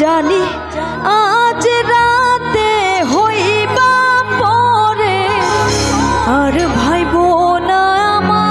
জানি আজ রাতে হইবা পরে আর ভাইব না আমার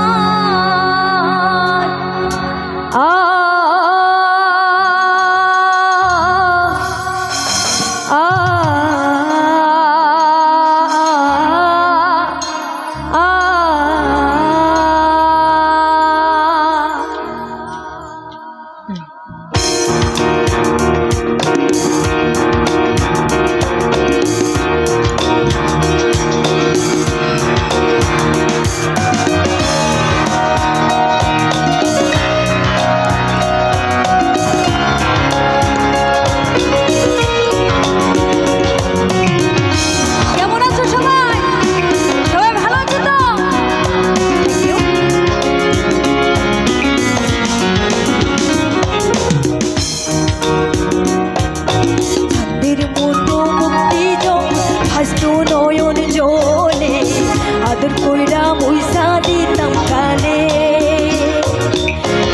আদর কইরা মুইসা দিতাম কানে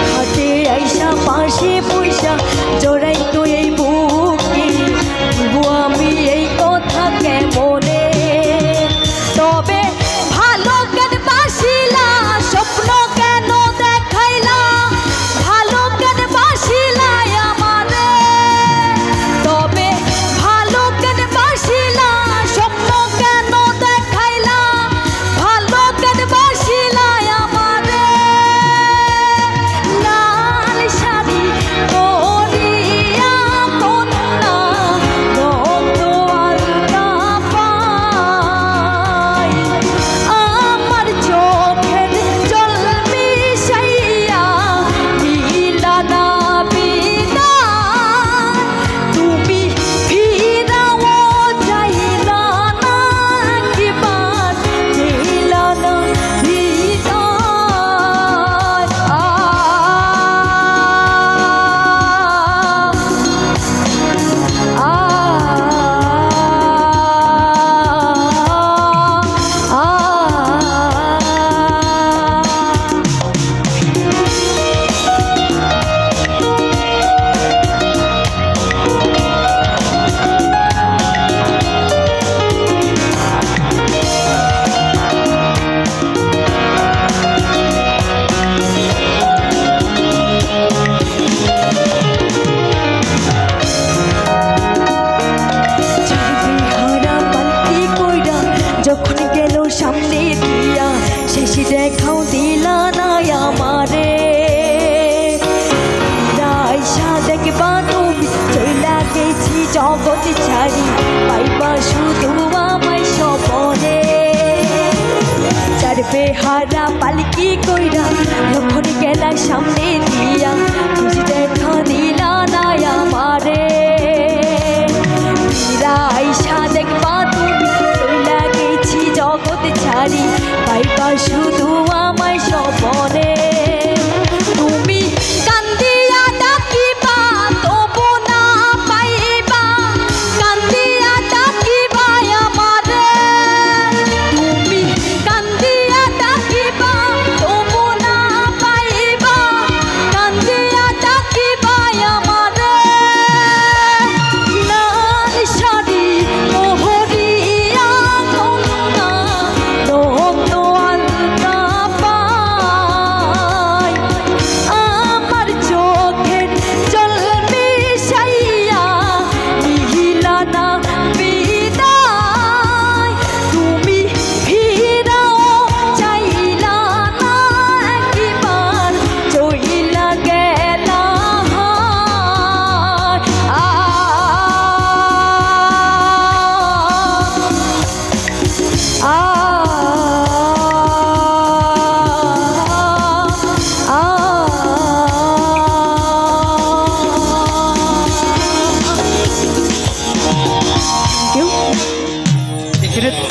হাতে আইসা পাশে পয়সা জড়াই তো এই বুকে দিব আমি এই কথা কেমনে তবে ভালো কেন বাসিলা স্বপ্ন কেন দেখাইলা ভালো কেন বাসিলা আমারে তবে ভালো কেন বাসিলা স্বপ্ন কেন দেখাইলা ভালো কেন বাসিলা আমারে লাল শাড়ি পরিয়া কন্যা রক্ত আলতা পাই আমার চোখের জল মিশাইয়া দিলা না বিদায় তুমি ফিরাও চাইলা না একবার দিলা না যখন গেল সামনে দিয়া শেষে দেখাও দিলা না আমারে আইসা দেখবা তুমি চইলা গেছি জগৎ ছাড়ি পাইবা শুধু আমায় স্বপনে চার বেহারা পালকি কইরা যখন গেলা সামনে দিয়া শেষে দেখা দিলা না আমারে আইসা দেখবা তুমি চইলা গেছি জগৎ ছাড়ি পাইবা শুধু আমায় স্বপনে তুমি কান্দিয়া ডাকিবা তবু না পাইবা কান্দিয়া ডাকিবা আমারে তুমি কান্দিয়া ডাকিবা তবু না পাইবা কান্দিয়া ডাকিবা আমারে লাল শাড়ি পরিয়া কন্যা রক্ত আলতা পাই আমার চোখের জল মিশাইয়া দিলা না বিদায় তুমি ফিরাও চাইলা না একবার চইলা গেলা এখানে